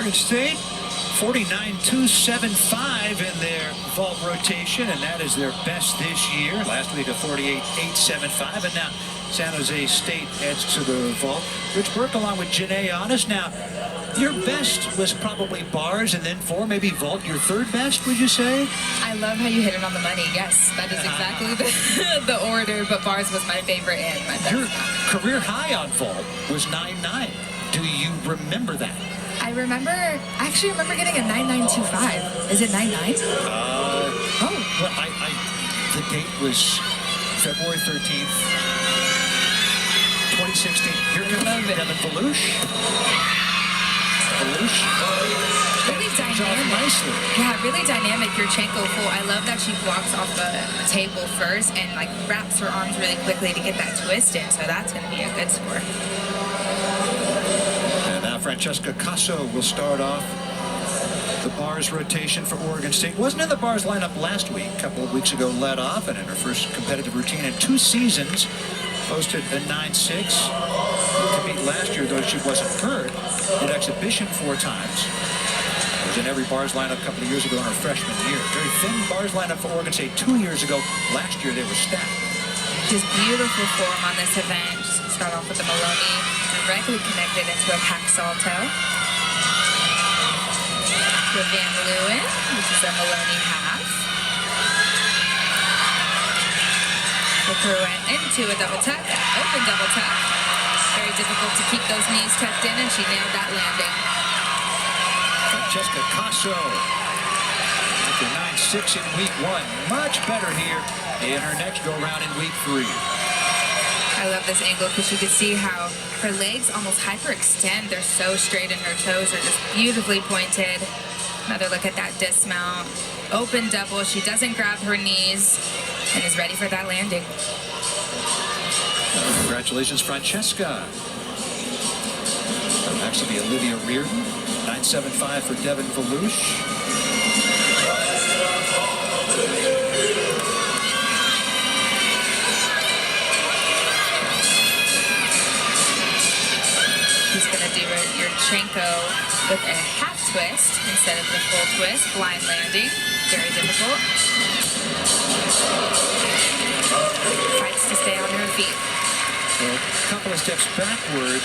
Oregon State, 49.275 in their vault rotation, and that is their best this year. Last week a 48.875, and now San Jose State heads to the vault. Rich Burke along with Janae Honest. Now, your best was probably bars and then four, maybe vault. Your third best, would you say? I love how you hit it on the money. Yes, that is exactly the order, but bars was my favorite and my best. Your career high on vault was 9.9. Do you remember that? I actually remember getting a 9.925. Is it 9.9? Well, the date was February 13th, 2016. Here comes Devin Valouche. Really dynamic. Nicely. Yeah, really dynamic. Yurchenko full. I love that she blocks off the table first and like wraps her arms really quickly to get that twist in. So that's going to be a good score. And now Francesca Casso will start off the bars rotation for Oregon State. Wasn't in the bars lineup last week. A couple of weeks ago led off, and in her first competitive routine in 2 seasons, posted a 9.6. To beat last year, though she wasn't hurt. Did exhibition 4 times. Was in every bars lineup a couple of years ago in her freshman year. Very thin bars lineup for Oregon State 2 years ago. Last year they were stacked. Just beautiful form on this event. Just start off with the Maloney, directly connected into a pack salto. To a Van Leeuwen, which is a Maloney half. We'll throw it into a double tuck, open double tuck. Very difficult to keep those knees tucked in, and she nailed that landing. Francesca Casso, after 9.6 in week 1, much better here in her next go-round in week 3. I love this angle because you can see how her legs almost hyperextend. They're so straight, and her toes are just beautifully pointed. Another look at that dismount. Open double. She doesn't grab her knees and is ready for that landing. Congratulations, Francesca. Next will be Olivia Reardon. 9.75 for Devin Valouche. He's going to do Yurchenko with a half twist instead of the full twist. Blind landing. Very difficult. Fights to stay on her feet. Well, a couple of steps backward,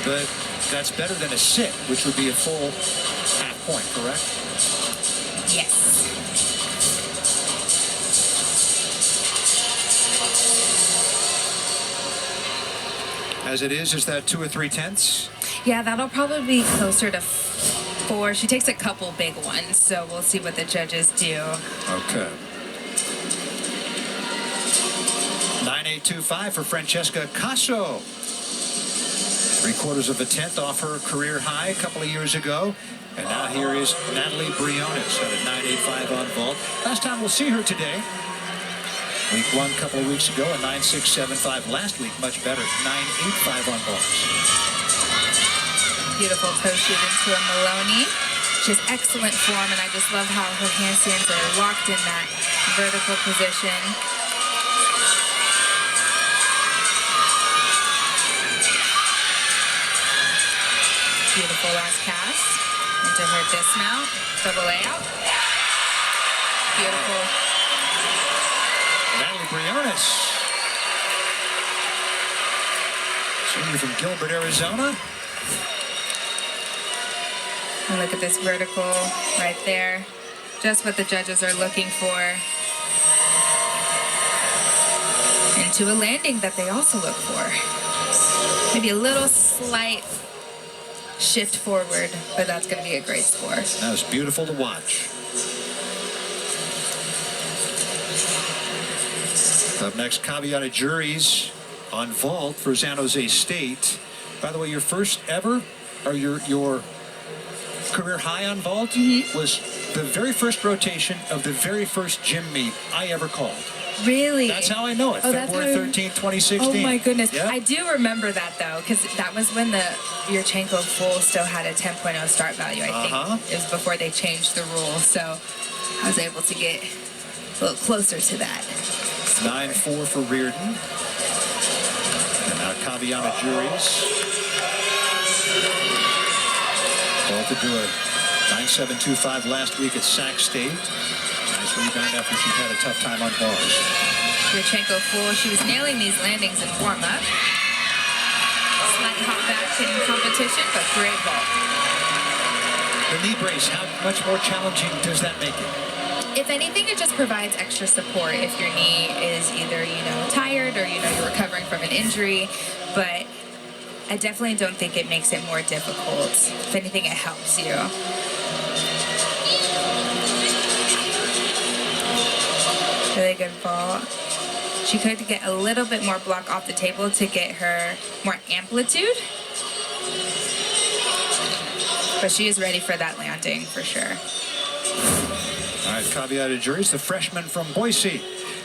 but that's better than a sit, which would be a full half point, correct? Yes. As it is that 2 or 3 tenths? Yeah, that'll probably be closer to 4. She takes a couple big ones, so we'll see what the judges do. Okay. 9.825 for Francesca Casso. 3/4 of a tenth off her career high a couple of years ago. And now here is Natalie Briones at a 9.85 on vault. Last time we'll see her today. Week 1 a couple of weeks ago, a 9.675. Last week, much better, 9.85 on vault. Beautiful toe shoot into a Maloney. She has excellent form, and I just love how her handstands are locked in that vertical position. Beautiful last cast into her dismount, double layout. Beautiful. Natalie Briones. Senior from Gilbert, Arizona. And look at this vertical right there. Just what the judges are looking for. Into a landing that they also look for. Maybe a little slight shift forward, but that's going to be a great score. That was beautiful to watch. Up next, Kaviana Juries on vault for San Jose State. By the way, your first ever, or your career high on vault was the very first rotation of the very first gym meet I ever called. Really? That's how I know it. Oh, February 13th, 2016. Oh my goodness. Yeah? I do remember that though, because that was when the Yurchenko full still had a 10.0 start value, I think. It was before they changed the rules, so I was able to get a little closer to that. 9.4 for Reardon. And now Kaviana Juries. Vault to do a 9.725 last week at Sac State. Nice rebound after she had a tough time on bars. Yurchenko full. She was nailing these landings in warm-up. Slight hop back in competition, but great ball. The knee brace, how much more challenging does that make it? If anything, it just provides extra support if your knee is either, tired or, you're recovering from an injury. But I definitely don't think it makes it more difficult. If anything, it helps you. Really good ball. She could get a little bit more block off the table to get her more amplitude. But she is ready for that landing for sure. All right, caveated juries, the freshman from Boise.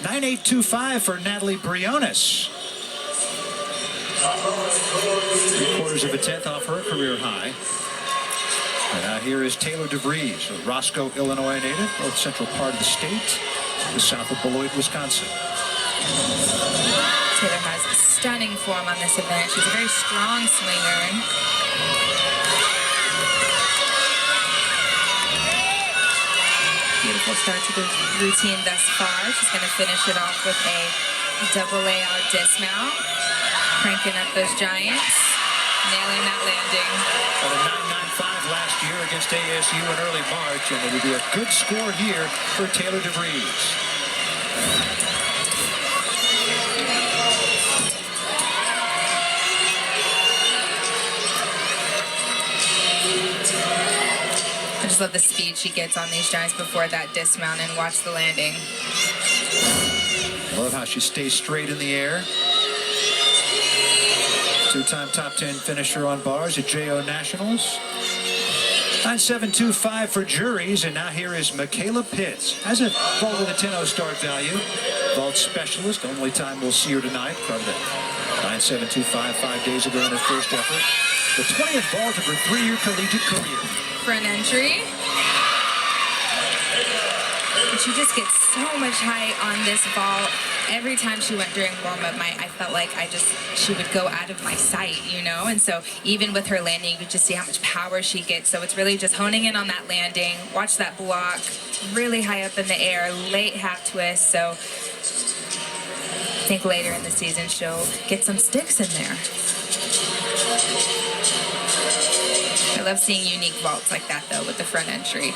9.825 for Natalie Briones. 3/4 of a tenth off her career high. And now here is Taylor DeVries, a Roscoe, Illinois native, both central part of the state, the south of Beloit, Wisconsin. Taylor has stunning form on this event. She's a very strong swinger. Beautiful start to the routine thus far. She's going to finish it off with a double layout dismount. Cranking up those giants. Nailing that landing. Got a 9.95 last year against ASU in early March, and it would be a good score here for Taylor DeVries. I just love the speed she gets on these giants before that dismount, and watch the landing. Love how she stays straight in the air. Two-time top 10 finisher on bars at JO Nationals. 9.725 for juries, and now here is Michaela Pitts. Has a vault with a 10.0 start value. Vault specialist, only time we'll see her tonight. From the 9.725 5 days ago in her first effort. The 20th vault of her 3-year collegiate career. For an entry. And she just gets so much height on this vault. Every time she went during warm-up, I felt like she would go out of my sight, And so even with her landing, you could just see how much power she gets. So it's really just honing in on that landing. Watch that block, really high up in the air, late half twist. So I think later in the season, she'll get some sticks in there. I love seeing unique vaults like that, though, with the front entry.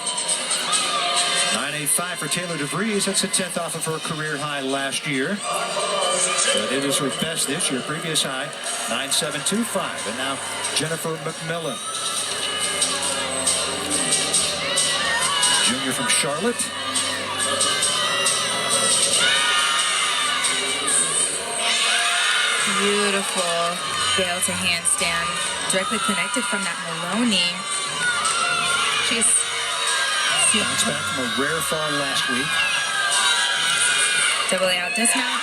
9.85 for Taylor DeVries. That's a 10th off of her career high last year. But it is her best this year. Previous high, 9.725. And now Jennifer McMillan. Junior from Charlotte. Beautiful bail to handstand. Directly connected from that Maloney. She's bounced back from a rare fall last week. Double layout dismount.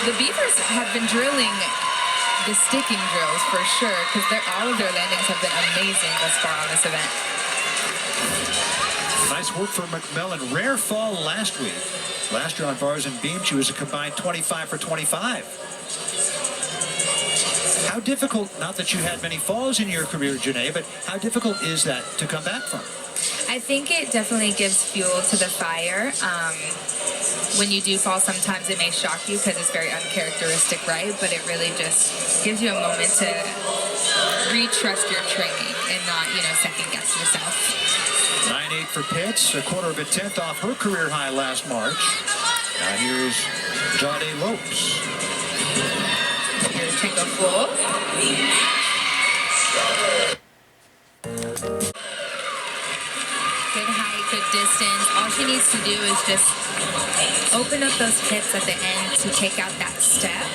The Beavers have been drilling the sticking drills for sure, because all of their landings have been amazing thus far on this event. Nice work for McMillan. Rare fall last week. Last year on bars and beam, she was a combined 25 for 25. How difficult, not that you had many falls in your career, Janae, but how difficult is that to come back from? I think it definitely gives fuel to the fire. When you do fall, sometimes it may shock you because it's very uncharacteristic, right? But it really just gives you a moment to retrust your training and not, second guess yourself. 9.8 for Pitts, a 1/4 of a tenth off her career high last March. Now here's Jade Lopes. Yurchenko full. Good height, good distance. All she needs to do is just open up those hips at the end to take out that step.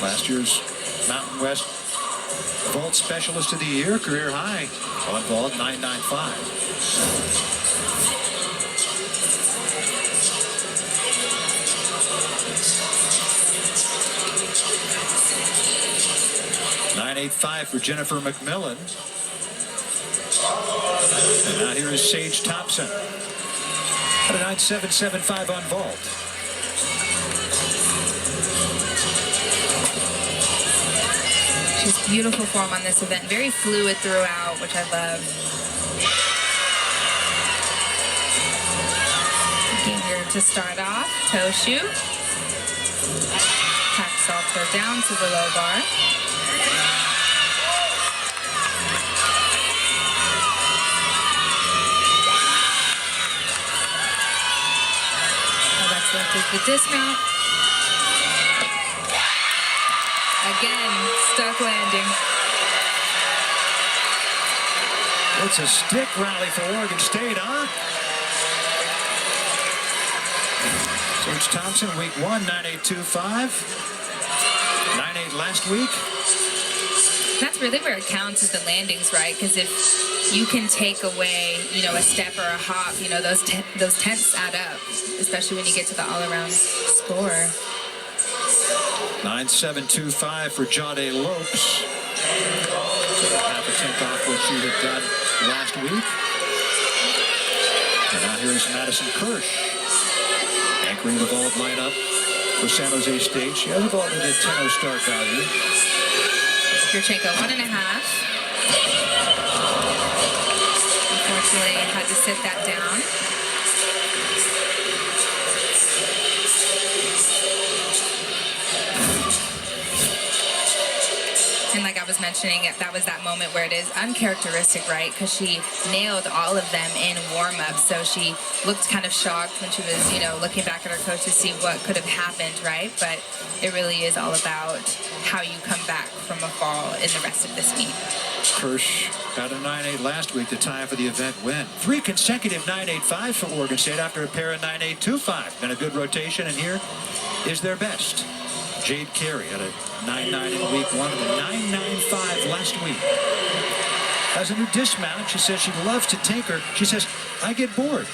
Last year's Mountain West Vault Specialist of the Year, career high on vault, 9.95. $9.85 for Jennifer McMillan. And now here is Sage Thompson at a 9.775 on vault. She Just beautiful form on this event. Very fluid throughout, which I love. Again, here to start off, toe shoot. Tack salto down to the low bar. That's left is the dismount. Again, stuck landing. It's a stick rally for Oregon State, huh? Serge Thompson, week 1, 9.825. 9.8 last week. That's really where it counts is the landings, right? Because if you can take away, you know, a step or a hop, you know, those tenths add up, especially when you get to the all-around score. 9.725 for Jade Lopes. So half a tenth off what she had done last week. And now here's Madison Kirsch, anchoring the vault lineup for San Jose State. She has a vault with a 10-0 start value. Yurchenko, 1.5. Unfortunately, had to sit that down. And like I was mentioning, that was that moment where it is uncharacteristic, right? Because she nailed all of them in warm-up. So she looked kind of shocked when she was, you know, looking back at her coach to see what could have happened, right? But it really is all about how you come back from a fall in the rest of this meet. Kirsch got a 9.8 last week, the time for the event win. 3 consecutive 9.85s for Oregon State after a pair of 9.825. And a good rotation, and here is their best. Jade Carey had a 9.9 in week 1 and a 9.95 last week. As a new dismount, she says she loves to tinker. She says, I get bored.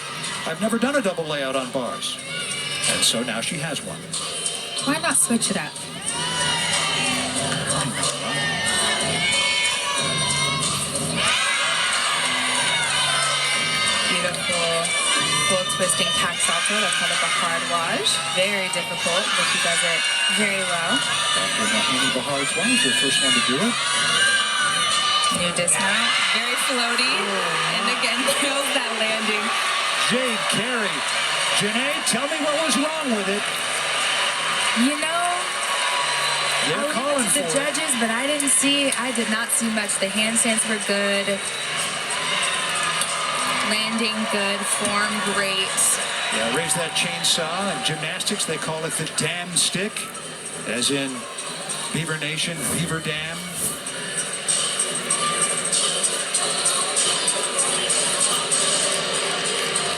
I've never done a double layout on bars. And so now she has one. Why not switch it up? Beautiful full twisting tack salto. That's called a bahardwaj. Very difficult, but she does it very well. Dr. Mahoney Bahardwaj is the first one to do it. New dismount. Very floaty. And again, nails that landing. Jade Carey. Janae, tell me what was wrong with it. You know, They're calling the for judges, but I did not see much. The handstands were good. Landing good, form great. Yeah, raise that chainsaw. In gymnastics, they call it the dam stick, as in Beaver Nation, Beaver Dam.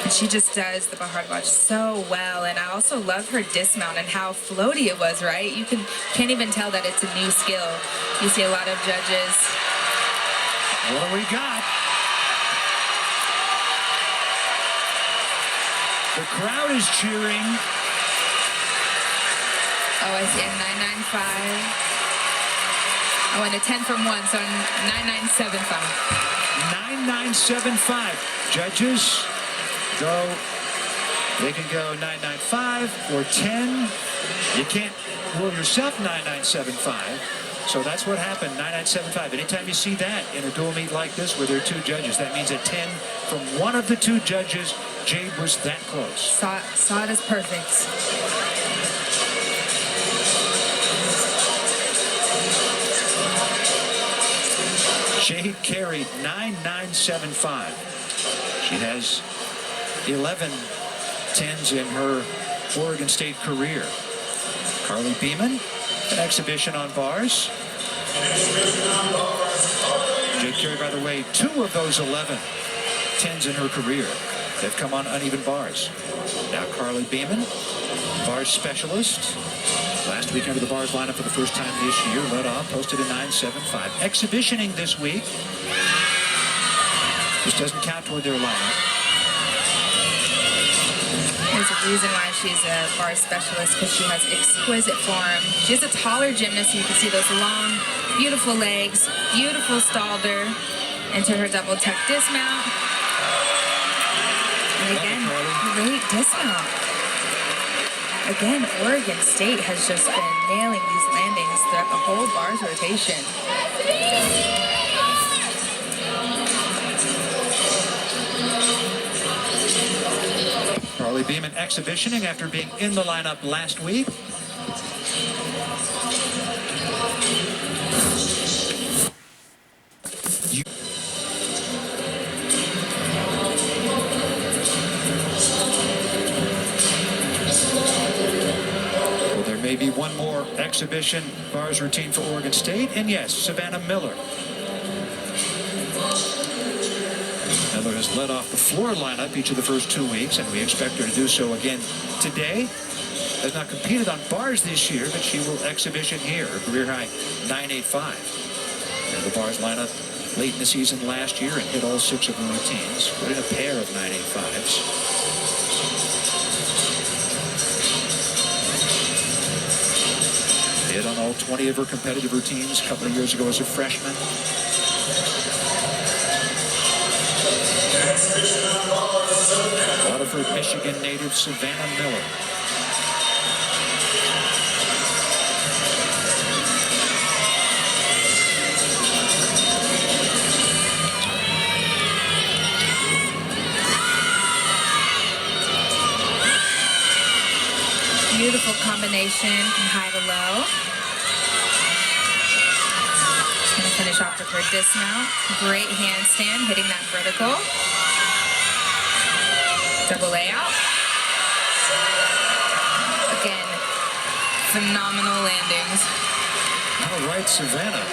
And she just does the bahardwaj so well, and I also love her dismount and how floaty it was, right? You can't even tell that it's a new skill. You see a lot of judges. What do we got? The crowd is cheering. Oh, I see a 9.95. Oh, and a 10 from 1, so 9.975. 9.975. Judges go, they can go 9.95 or 10. You can't rule yourself 9.975. So that's what happened, 9.975. Anytime you see that in a dual meet like this where there are 2 judges, that means a 10 from one of the 2 judges. Jade was that close. Saw it as perfect. Jade Carey, 9.975. She has 11 10s in her Oregon State career. Carly Beeman, an exhibition on bars. Jade Carey, by the way, 2 of those 11 10s in her career have come on uneven bars. Now Carly Beeman, bars specialist. Last week under the bars lineup for the first time this year, led off, posted a 9.75. Exhibitioning this week. This doesn't count toward their lineup. There's a reason why she's a bar specialist, because she has exquisite form. She's a taller gymnast, so you can see those long, beautiful legs, beautiful stalder into her double tuck dismount. And again, great dismount. Again, Oregon State has just been nailing these landings throughout the whole bars rotation. Carly Beeman exhibitioning after being in the lineup last week. Well, there may be one more exhibition bars routine for Oregon State, and yes, Savannah Miller. Miller has led off the floor lineup each of the first 2 weeks, and we expect her to do so again today. Has not competed on bars this year, but she will exhibition here. Her career high 9.85. And the bars lineup late in the season last year and hit all 6 of the routines. Put in a pair of 9.85s. Hit on all 20 of her competitive routines a couple of years ago as a freshman. Waterford, Michigan native Savannah Miller. Beautiful combination from high to low. She's going to finish off with her dismount. Great handstand, hitting that vertical. Double layout. Again, phenomenal landings. All right, Savannah.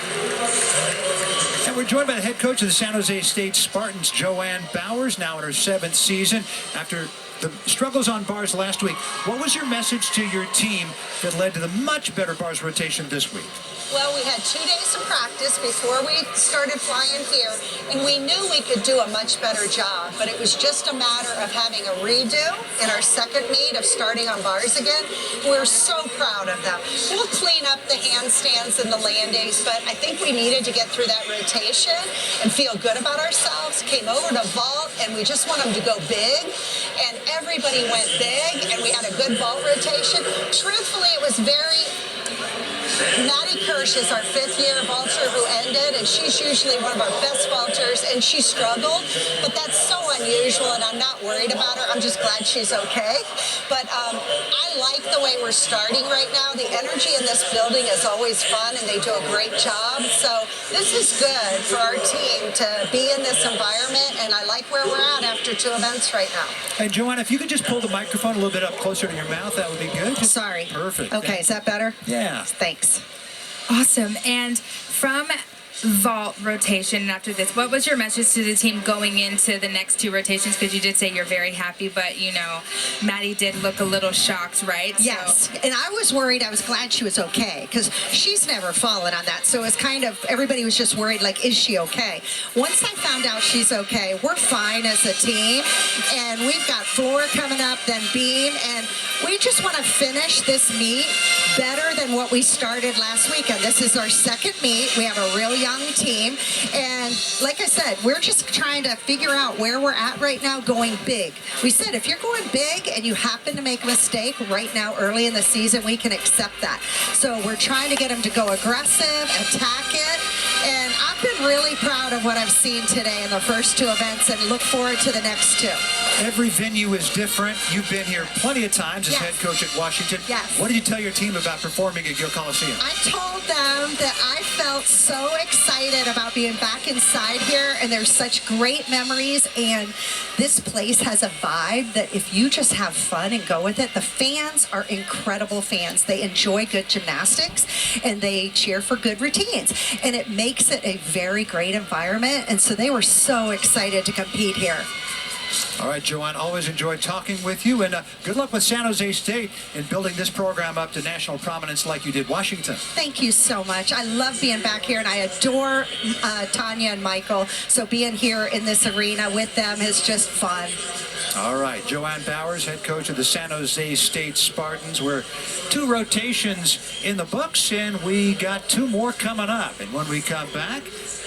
And we're joined by the head coach of the San Jose State Spartans, Joanne Bowers, now in her 7th season. After the struggles on bars last week, what was your message to your team that led to the much better bars rotation this week? Well, we had 2 days of practice before we started flying here, and we knew we could do a much better job, but it was just a matter of having a redo in our second meet of starting on bars again. We're so proud of them. We'll clean up the handstands and the landings, but I think we needed to get through that rotation and feel good about ourselves. Came over to vault, and we just want them to go big, and everybody went big, and we had a good vault rotation. Truthfully, it was very... Maddie Kirsch is our 5th-year vaulter who ended, and she's usually one of our best vaulters, and she struggled, but that's so unusual, and I'm not worried about her. I'm just glad she's okay. But I like the way we're starting right now. The energy in this building is always fun, and they do a great job. So this is good for our team to be in this environment, and I like where we're at after 2 events right now. Hey, Joanne, if you could just pull the microphone a little bit up closer to your mouth, that would be good. Sorry. Perfect. Okay, is that better? Yeah. Thanks. Awesome. And from vault rotation after this, what was your message to the team going into the next 2 rotations? Because you did say you're very happy, but you know, Maddie did look a little shocked, right? Yes, and I was worried. I was glad she was okay because she's never fallen on that. So it was kind of, everybody was just worried, like, is she okay? Once I found out she's okay, we're fine as a team, and we've got floor coming up, then beam, and we just want to finish this meet better than what we started last weekend. This is our 2nd meet. We have a real young team, and like I said, we're just trying to figure out where we're at right now going big. We said if you're going big and you happen to make a mistake right now early in the season, we can accept that. So we're trying to get them to go aggressive, attack it, and I've been really proud of what I've seen today in the first 2 events and look forward to the next 2. Every venue is different. You've been here plenty of times as head coach at Washington. Yes. What did you tell your team about performing at Gill Coliseum? I told them that I felt so excited about being back inside here, and there's such great memories, and this place has a vibe that if you just have fun and go with it, the fans are incredible fans. They enjoy good gymnastics, and they cheer for good routines, and it makes it a very great environment, and so they were so excited to compete here. All right, Joanne, always enjoyed talking with you, and good luck with San Jose State in building this program up to national prominence like you did Washington. Thank you so much. I love being back here, and I adore Tanya and Michael, so being here in this arena with them is just fun. All right, Joanne Bowers, head coach of the San Jose State Spartans. We're 2 rotations in the books, and we got 2 more coming up. And when we come back,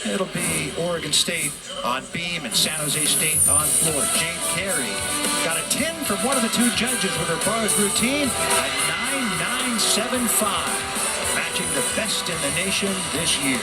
it'll be Oregon State on beam and San Jose State on floor. Jade Carey got a 10 from one of the 2 judges with her bars routine at 9.975, matching the best in the nation this year.